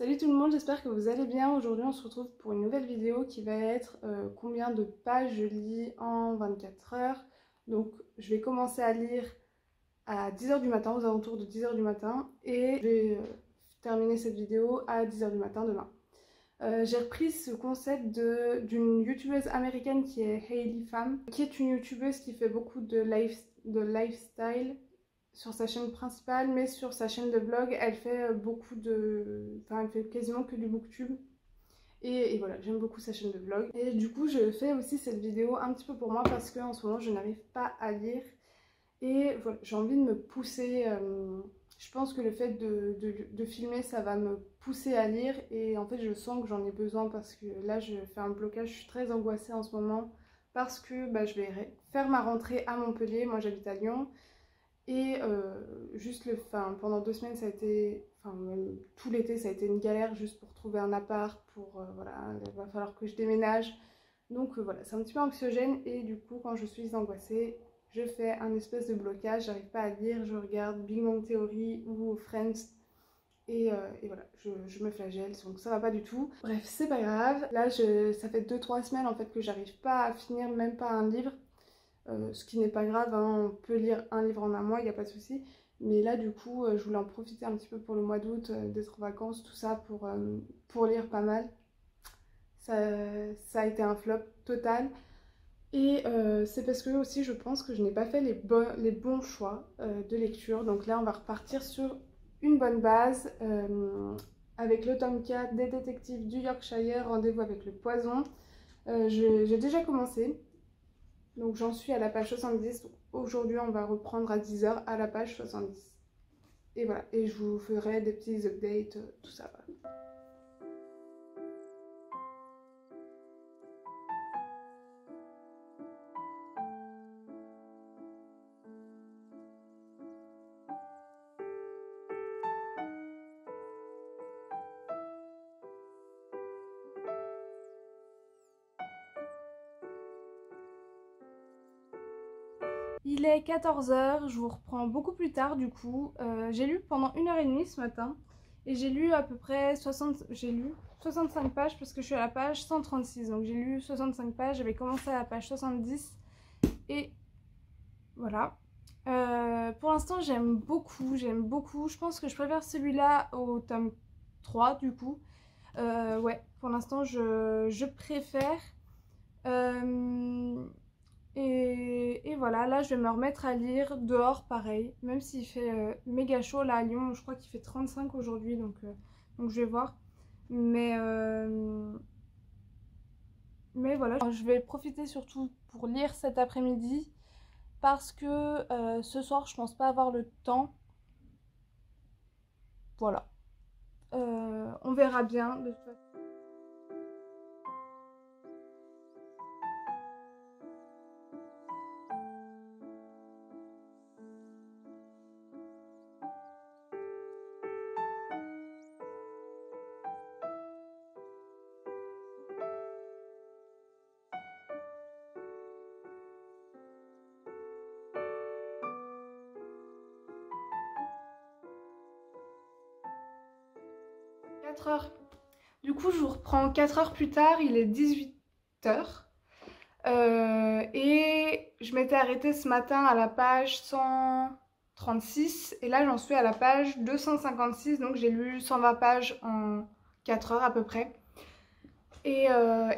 Salut tout le monde, j'espère que vous allez bien. Aujourd'hui on se retrouve pour une nouvelle vidéo qui va être combien de pages je lis en 24 heures. Donc je vais commencer à lire à 10 h du matin, aux alentours de 10 h du matin, et je vais terminer cette vidéo à 10 h du matin demain. J'ai repris ce concept d'une youtubeuse américaine qui est Hailey Pham, qui est une youtubeuse qui fait beaucoup de lifestyle sur sa chaîne principale, mais sur sa chaîne de vlog, elle fait elle fait quasiment que du booktube. Et voilà, j'aime beaucoup sa chaîne de vlog. Et du coup, je fais aussi cette vidéo un petit peu pour moi parce qu'en ce moment, je n'arrive pas à lire. Et voilà, j'ai envie de me pousser. Je pense que le fait de filmer, ça va me pousser à lire. Et en fait, je sens que j'en ai besoin parce que là, je fais un blocage. Je suis très angoissée en ce moment parce que je vais faire ma rentrée à Montpellier. Moi, j'habite à Lyon. Et pendant 2 semaines, ça a été, même tout l'été, ça a été une galère juste pour trouver un appart, voilà, il va falloir que je déménage. Donc voilà, c'est un petit peu anxiogène et du coup, quand je suis angoissée, je fais un espèce de blocage, j'arrive pas à lire, je regarde Big Bang Theory ou Friends et voilà, je me flagelle, donc ça va pas du tout. Bref, c'est pas grave. Là, ça fait 2-3 semaines en fait que j'arrive pas à finir même pas un livre. Ce qui n'est pas grave, hein, on peut lire un livre en un mois, il n'y a pas de souci. Mais là, du coup, je voulais en profiter un petit peu pour le mois d'août, d'être en vacances, tout ça, pour lire pas mal. Ça a été un flop total. Et c'est parce que aussi, je pense que je n'ai pas fait les bons choix de lecture. Donc là, on va repartir sur une bonne base. Avec le tome 4 des détectives du Yorkshire, Rendez-vous avec le poison. J'ai déjà commencé. Donc j'en suis à la page 70, aujourd'hui on va reprendre à 10 h à la page 70. Et voilà, et je vous ferai des petits updates, tout ça. Voilà. Il est 14 h, je vous reprends beaucoup plus tard du coup. J'ai lu pendant 1 h 30 ce matin et j'ai lu à peu près 65 pages parce que je suis à la page 136. Donc j'ai lu 65 pages, j'avais commencé à la page 70 et voilà. Pour l'instant j'aime beaucoup. Je pense que je préfère celui-là au tome 3 du coup. Ouais, pour l'instant je préfère. Et voilà, là je vais me remettre à lire dehors pareil, même s'il fait méga chaud là à Lyon, je crois qu'il fait 35 aujourd'hui, donc je vais voir. Mais voilà, je vais profiter surtout pour lire cet après-midi parce que ce soir je pense pas avoir le temps. Voilà, on verra bien de toute façon. Heures. Du coup, je vous reprends 4 heures plus tard, il est 18 h. Et je m'étais arrêtée ce matin à la page 136 et là j'en suis à la page 256, donc j'ai lu 120 pages en 4 heures à peu près. Et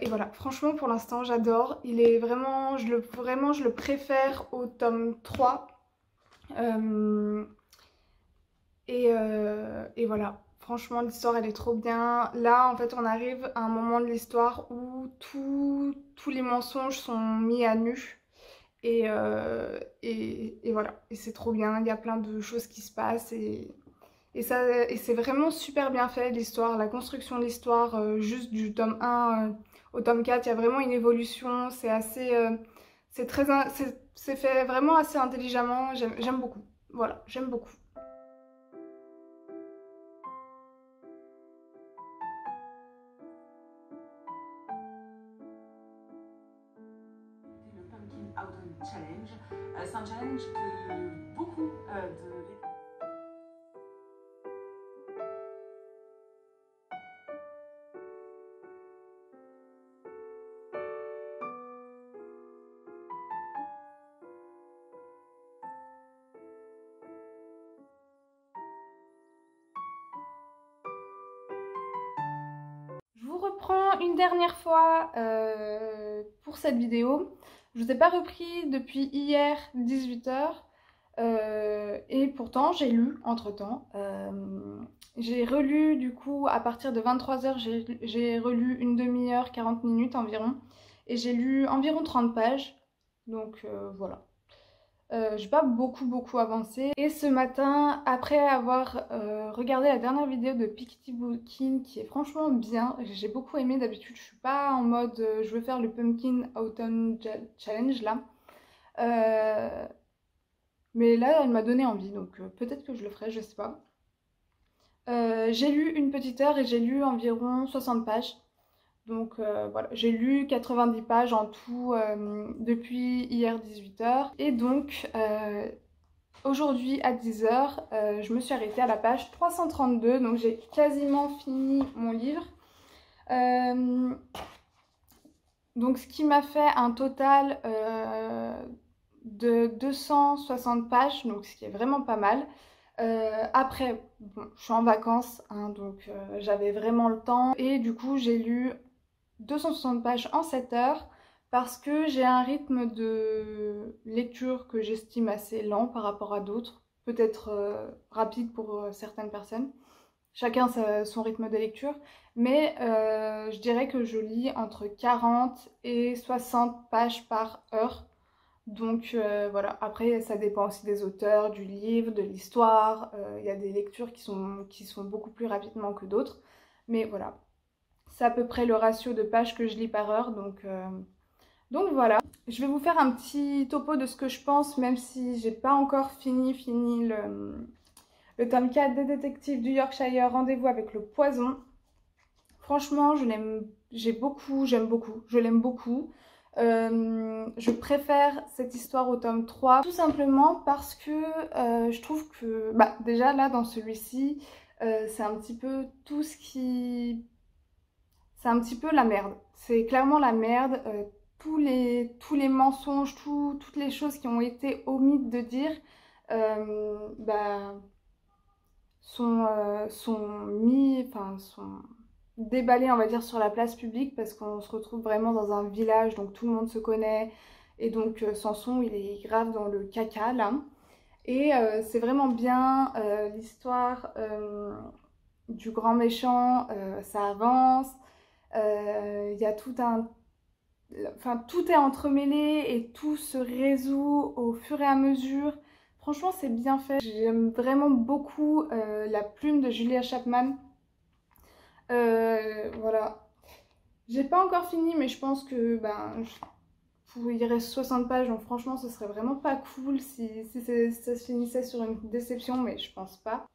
voilà, franchement pour l'instant j'adore, il est vraiment, je le préfère au tome 3. Et voilà, franchement l'histoire elle est trop bien. Là en fait on arrive à un moment de l'histoire où tous les mensonges sont mis à nu. Et voilà, et c'est trop bien, il y a plein de choses qui se passent et c'est vraiment super bien fait l'histoire, la construction de l'histoire, juste du tome 1 au tome 4, il y a vraiment une évolution, c'est fait vraiment assez intelligemment, j'aime beaucoup, voilà, j'aime beaucoup. Challenge. C'est un challenge que beaucoup de une dernière fois pour cette vidéo. Je vous ai pas repris depuis hier 18h et pourtant j'ai lu entre-temps. J'ai relu du coup à partir de 23h, j'ai relu une demi-heure, 40 minutes environ et j'ai lu environ 30 pages. Donc voilà. J'ai pas beaucoup avancé. Et ce matin, après avoir regardé la dernière vidéo de Piketty Bookin, qui est franchement bien, j'ai beaucoup aimé. D'habitude, je suis pas en mode je veux faire le Pumpkin Autumn Challenge là. Mais là, elle m'a donné envie, donc peut-être que je le ferai, je sais pas. J'ai lu une petite heure et j'ai lu environ 60 pages. Donc voilà, j'ai lu 90 pages en tout depuis hier 18h. Et donc aujourd'hui à 10h, je me suis arrêtée à la page 332. Donc j'ai quasiment fini mon livre. Donc ce qui m'a fait un total de 260 pages, donc ce qui est vraiment pas mal. Après, bon, je suis en vacances, hein, donc j'avais vraiment le temps. Et du coup, j'ai lu 260 pages en 7 heures parce que j'ai un rythme de lecture que j'estime assez lent par rapport à d'autres. Peut-être rapide pour certaines personnes. Chacun son rythme de lecture. Mais je dirais que je lis entre 40 et 60 pages par heure. Donc voilà, après ça dépend aussi des auteurs, du livre, de l'histoire. Il y a des lectures qui sont beaucoup plus rapidement que d'autres. Mais voilà, c'est à peu près le ratio de pages que je lis par heure. Donc voilà, je vais vous faire un petit topo de ce que je pense, même si j'ai pas encore fini le tome 4 des détectives du Yorkshire, Rendez-vous avec le poison. Franchement, j'aime beaucoup, je l'aime beaucoup. Je préfère cette histoire au tome 3 tout simplement parce que je trouve que déjà là dans celui-ci c'est un petit peu tout ce qui... C'est un petit peu la merde, c'est clairement la merde. Tous les mensonges, toutes les choses qui ont été omises de dire sont déballées, on va dire, sur la place publique parce qu'on se retrouve vraiment dans un village, donc tout le monde se connaît et donc Samson il est grave dans le caca là. Et c'est vraiment bien, l'histoire du grand méchant, ça avance, il y a tout est entremêlé et tout se résout au fur et à mesure. Franchement, c'est bien fait. J'aime vraiment beaucoup la plume de Julia Chapman. Voilà. J'ai pas encore fini, mais je pense que il reste 60 pages, donc franchement, ce serait vraiment pas cool si ça se finissait sur une déception, mais je pense pas.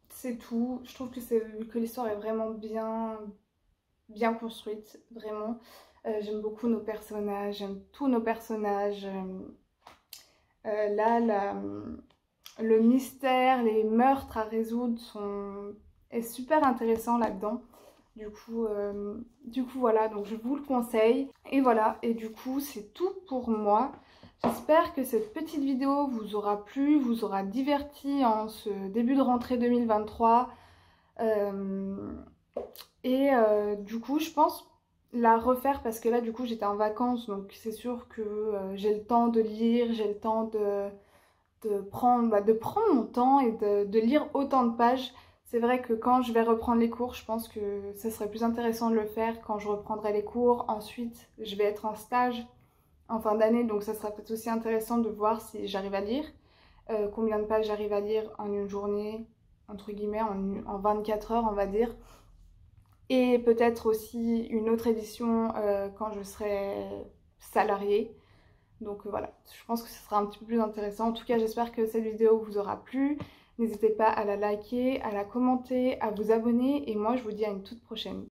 C'est tout. Je trouve que l'histoire est vraiment bien construite, vraiment. J'aime beaucoup nos personnages, j'aime tous nos personnages. Là, le mystère, les meurtres à résoudre est super intéressant là-dedans. Du coup, voilà, donc je vous le conseille. Et voilà, et du coup, c'est tout pour moi. J'espère que cette petite vidéo vous aura plu, vous aura diverti en ce début de rentrée 2023. Du coup, je pense la refaire parce que là, du coup, j'étais en vacances, donc c'est sûr que j'ai le temps de lire, j'ai le temps de prendre mon temps et de lire autant de pages. C'est vrai que quand je vais reprendre les cours, je pense que ce serait plus intéressant de le faire quand je reprendrai les cours. Ensuite, je vais être en stage en fin d'année, donc ça sera peut-être aussi intéressant de voir si j'arrive à lire. Combien de pages j'arrive à lire en une journée, entre guillemets, en 24 heures, on va dire. Et peut-être aussi une autre édition quand je serai salariée. Donc voilà, je pense que ce sera un petit peu plus intéressant. En tout cas, j'espère que cette vidéo vous aura plu. N'hésitez pas à la liker, à la commenter, à vous abonner. Et moi, je vous dis à une toute prochaine.